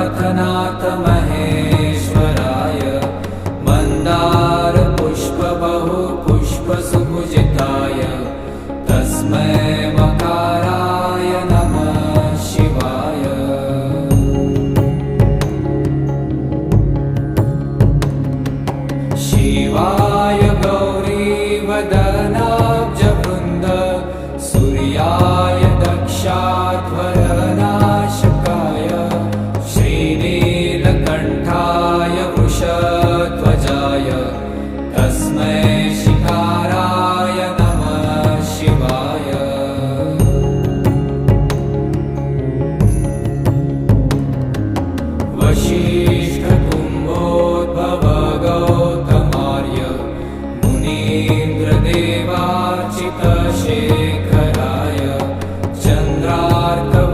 नाथ महेश्वराय मन्दार पुष्प बहु पुष्प सुपूजिताय तस्मै मकाराय नमः शिवाय। शिवाय गौरीवदनाब्जवृन्द सूर्याय दक्षाध्वरनाशकाय श्रीनीलकण्ठाय वृषध्वजाय तस्मै शिकाराय नमः शिवाय। वसिष्ठकुम्भोद्भव गौतमार्य मुनीन्द्रदेवार्चितशेखर